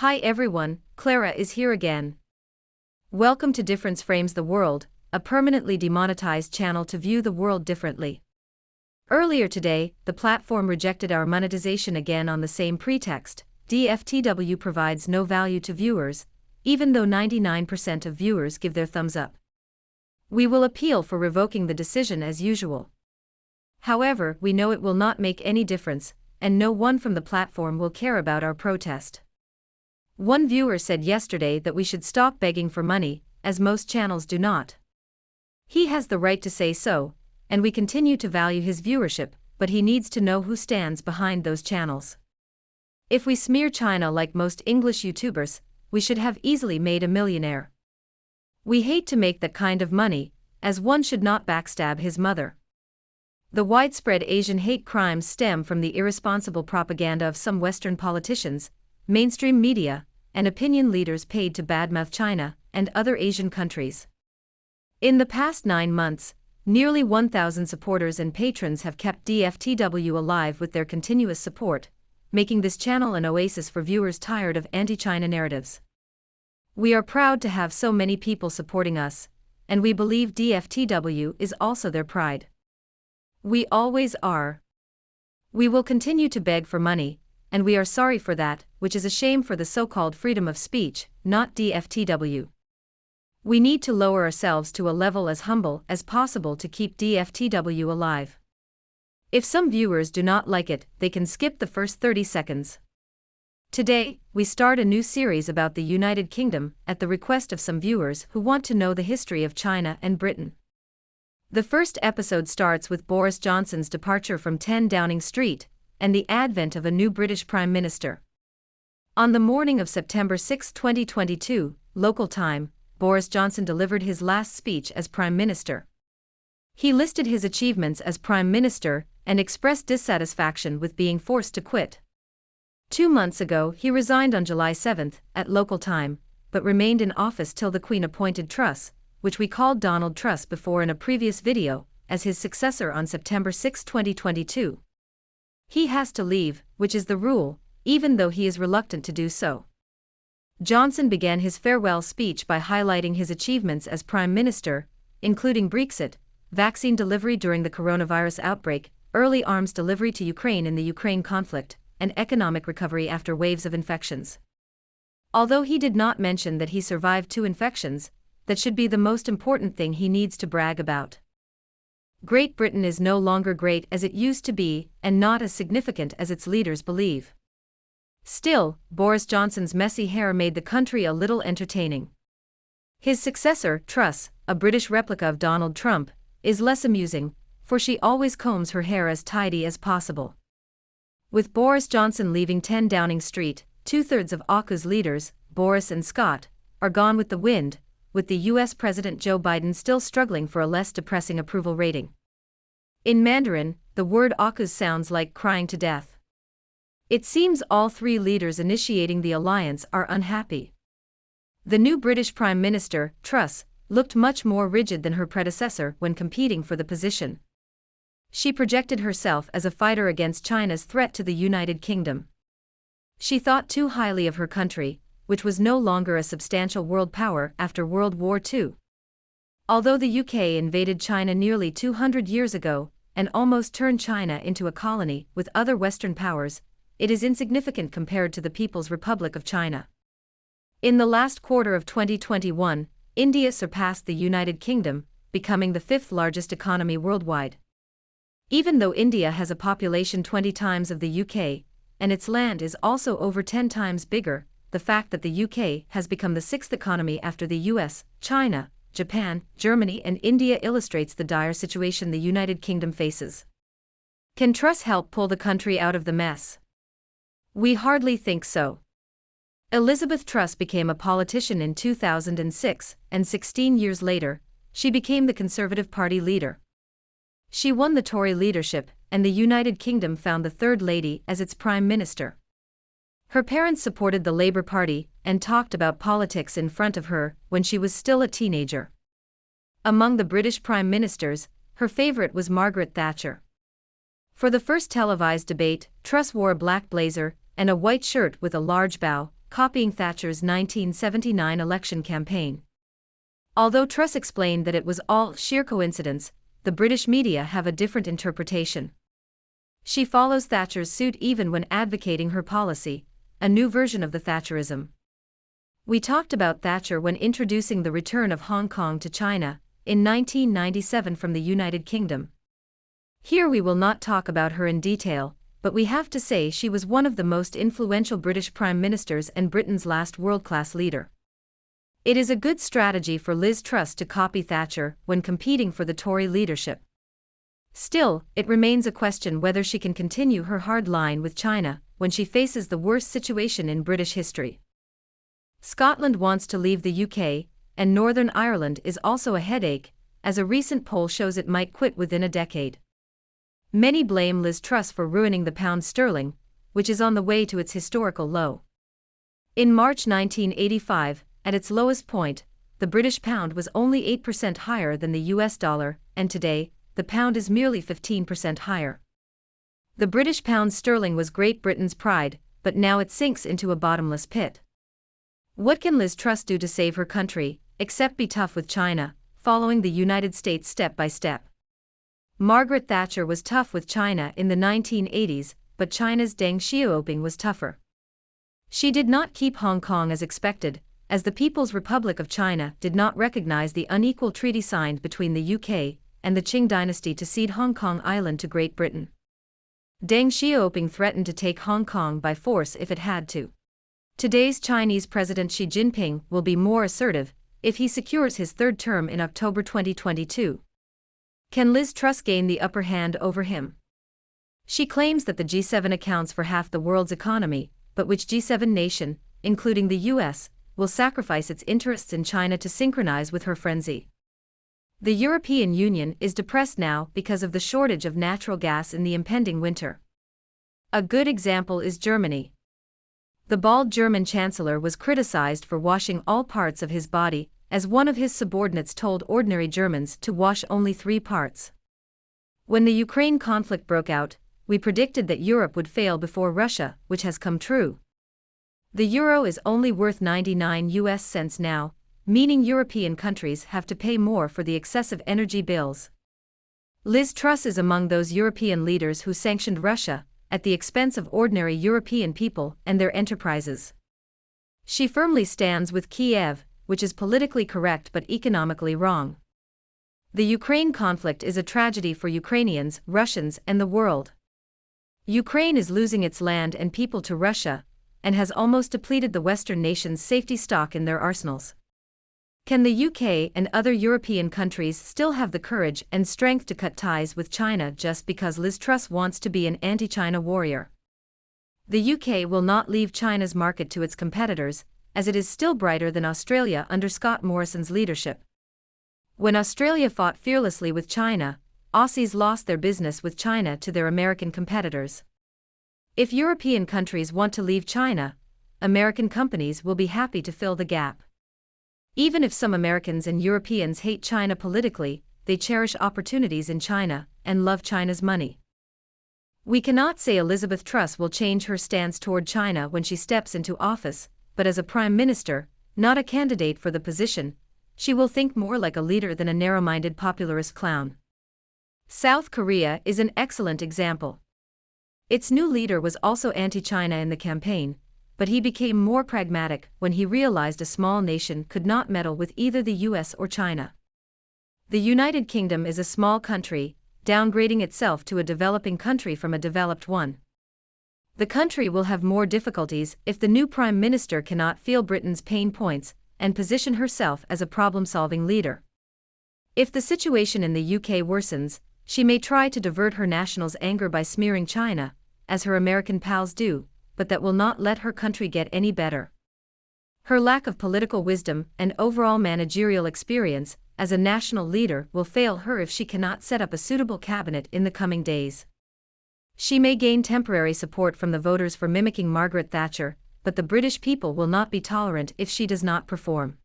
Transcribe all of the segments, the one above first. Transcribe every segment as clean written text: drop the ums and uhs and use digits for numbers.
Hi everyone, Clara is here again. Welcome to Difference Frames the World, a permanently demonetized channel to view the world differently. Earlier today, the platform rejected our monetization again on the same pretext. DFTW provides no value to viewers, even though 99% of viewers give their thumbs up. We will appeal for revoking the decision as usual. However, we know it will not make any difference, and no one from the platform will care about our protest. One viewer said yesterday that we should stop begging for money, as most channels do not. He has the right to say so, and we continue to value his viewership, but he needs to know who stands behind those channels. If we smear China like most English YouTubers, we should have easily made a millionaire. We hate to make that kind of money, as one should not backstab his mother. The widespread Asian hate crimes stem from the irresponsible propaganda of some Western politicians, mainstream media, and opinion leaders paid to badmouth China and other Asian countries. In the past 9 months, nearly 1,000 supporters and patrons have kept DFTW alive with their continuous support, making this channel an oasis for viewers tired of anti-China narratives. We are proud to have so many people supporting us, and we believe DFTW is also their pride. We always are. We will continue to beg for money, and we are sorry for that, which is a shame for the so-called freedom of speech, not DFTW. We need to lower ourselves to a level as humble as possible to keep DFTW alive. If some viewers do not like it, they can skip the first 30 seconds. Today, we start a new series about the United Kingdom at the request of some viewers who want to know the history of China and Britain. The first episode starts with Boris Johnson's departure from 10 Downing Street, and the advent of a new British Prime Minister. On the morning of September 6, 2022, local time, Boris Johnson delivered his last speech as Prime Minister. He listed his achievements as Prime Minister and expressed dissatisfaction with being forced to quit. 2 months ago, he resigned on July 7 at local time, but remained in office till the Queen appointed Truss, which we called Donald Truss before in a previous video, as his successor on September 6, 2022. He has to leave, which is the rule, even though he is reluctant to do so. Johnson began his farewell speech by highlighting his achievements as Prime Minister, including Brexit, vaccine delivery during the coronavirus outbreak, early arms delivery to Ukraine in the Ukraine conflict, and economic recovery after waves of infections. Although he did not mention that he survived 2 infections, that should be the most important thing he needs to brag about. Great Britain is no longer great as it used to be, and not as significant as its leaders believe. Still, Boris Johnson's messy hair made the country a little entertaining. His successor, Truss, a British replica of Donald Trump, is less amusing, for she always combs her hair as tidy as possible. With Boris Johnson leaving 10 Downing Street, 2/3 of AUKUS leaders, Boris and Scott, are gone with the wind, with the US President Joe Biden still struggling for a less depressing approval rating. In Mandarin, the word AUKUS sounds like crying to death. It seems all 3 leaders initiating the alliance are unhappy. The new British Prime Minister, Truss, looked much more rigid than her predecessor when competing for the position. She projected herself as a fighter against China's threat to the United Kingdom. She thought too highly of her country, which was no longer a substantial world power after World War II. Although the UK invaded China nearly 200 years ago, and almost turned China into a colony with other Western powers, it is insignificant compared to the People's Republic of China. In the last quarter of 2021, India surpassed the United Kingdom, becoming the 5th largest economy worldwide. Even though India has a population 20 times of the UK, and its land is also over 10 times bigger, the fact that the UK has become the 6th economy after the US, China, Japan, Germany and India illustrates the dire situation the United Kingdom faces. Can Truss help pull the country out of the mess? We hardly think so. Elizabeth Truss became a politician in 2006, and 16 years later, she became the Conservative Party leader. She won the Tory leadership, and the United Kingdom found the Third Lady as its Prime Minister. Her parents supported the Labour Party and talked about politics in front of her when she was still a teenager. Among the British Prime Ministers, her favourite was Margaret Thatcher. For the first televised debate, Truss wore a black blazer and a white shirt with a large bow, copying Thatcher's 1979 election campaign. Although Truss explained that it was all sheer coincidence, the British media have a different interpretation. She follows Thatcher's suit even when advocating her policy, a new version of the Thatcherism. We talked about Thatcher when introducing the return of Hong Kong to China in 1997 from the United Kingdom. Here we will not talk about her in detail, but we have to say she was one of the most influential British Prime Ministers and Britain's last world-class leader. It is a good strategy for Liz Truss to copy Thatcher when competing for the Tory leadership. Still, it remains a question whether she can continue her hard line with China when she faces the worst situation in British history. Scotland wants to leave the UK, and Northern Ireland is also a headache, as a recent poll shows it might quit within a decade. Many blame Liz Truss for ruining the pound sterling, which is on the way to its historical low. In March 1985, at its lowest point, the British pound was only 8% higher than the US dollar, and today, the pound is merely 15% higher. The British pound sterling was Great Britain's pride, but now it sinks into a bottomless pit. What can Liz Truss do to save her country, except be tough with China, following the United States step by step? Margaret Thatcher was tough with China in the 1980s, but China's Deng Xiaoping was tougher. She did not keep Hong Kong as expected, as the People's Republic of China did not recognize the unequal treaty signed between the UK and the Qing dynasty to cede Hong Kong Island to Great Britain. Deng Xiaoping threatened to take Hong Kong by force if it had to. Today's Chinese President Xi Jinping will be more assertive if he secures his third term in October 2022. Can Liz Truss gain the upper hand over him? She claims that the G7 accounts for half the world's economy, but which G7 nation, including the US, will sacrifice its interests in China to synchronize with her frenzy? The European Union is depressed now because of the shortage of natural gas in the impending winter. A good example is Germany. The bald German chancellor was criticized for washing all parts of his body, as one of his subordinates told ordinary Germans to wash only 3 parts. When the Ukraine conflict broke out, we predicted that Europe would fail before Russia, which has come true. The euro is only worth 99 US cents now, meaning European countries have to pay more for the excessive energy bills. Liz Truss is among those European leaders who sanctioned Russia, at the expense of ordinary European people and their enterprises. She firmly stands with Kiev, which is politically correct but economically wrong. The Ukraine conflict is a tragedy for Ukrainians, Russians, and the world. Ukraine is losing its land and people to Russia, and has almost depleted the Western nations' safety stock in their arsenals. Can the UK and other European countries still have the courage and strength to cut ties with China just because Liz Truss wants to be an anti-China warrior? The UK will not leave China's market to its competitors, as it is still brighter than Australia under Scott Morrison's leadership. When Australia fought fearlessly with China, Aussies lost their business with China to their American competitors. If European countries want to leave China, American companies will be happy to fill the gap. Even if some Americans and Europeans hate China politically, they cherish opportunities in China and love China's money. We cannot say Elizabeth Truss will change her stance toward China when she steps into office, but as a prime minister, not a candidate for the position, she will think more like a leader than a narrow-minded popularist clown. South Korea is an excellent example. Its new leader was also anti-China in the campaign, but he became more pragmatic when he realized a small nation could not meddle with either the US or China. The United Kingdom is a small country, downgrading itself to a developing country from a developed one. The country will have more difficulties if the new Prime Minister cannot feel Britain's pain points and position herself as a problem-solving leader. If the situation in the UK worsens, she may try to divert her nationals' anger by smearing China, as her American pals do, but that will not let her country get any better. Her lack of political wisdom and overall managerial experience as a national leader will fail her if she cannot set up a suitable cabinet in the coming days. She may gain temporary support from the voters for mimicking Margaret Thatcher, but the British people will not be tolerant if she does not perform.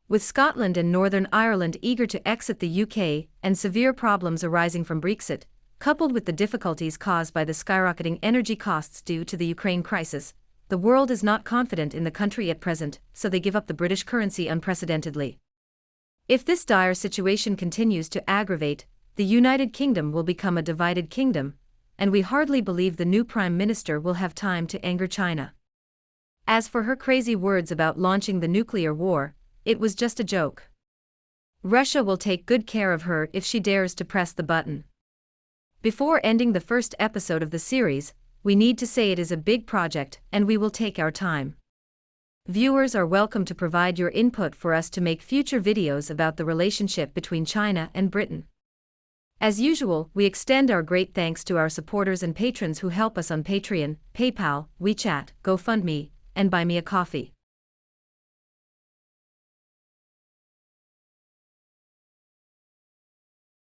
With Scotland and Northern Ireland eager to exit the UK and severe problems arising from Brexit, coupled with the difficulties caused by the skyrocketing energy costs due to the Ukraine crisis, the world is not confident in the country at present, so they give up the British currency unprecedentedly. If this dire situation continues to aggravate, the United Kingdom will become a divided kingdom, and we hardly believe the new Prime Minister will have time to anger China. As for her crazy words about launching the nuclear war, it was just a joke. Russia will take good care of her if she dares to press the button. Before ending the first episode of the series, we need to say it is a big project and we will take our time. Viewers are welcome to provide your input for us to make future videos about the relationship between China and Britain. As usual, we extend our great thanks to our supporters and patrons who help us on Patreon, PayPal, WeChat, GoFundMe, and Buy Me a Coffee.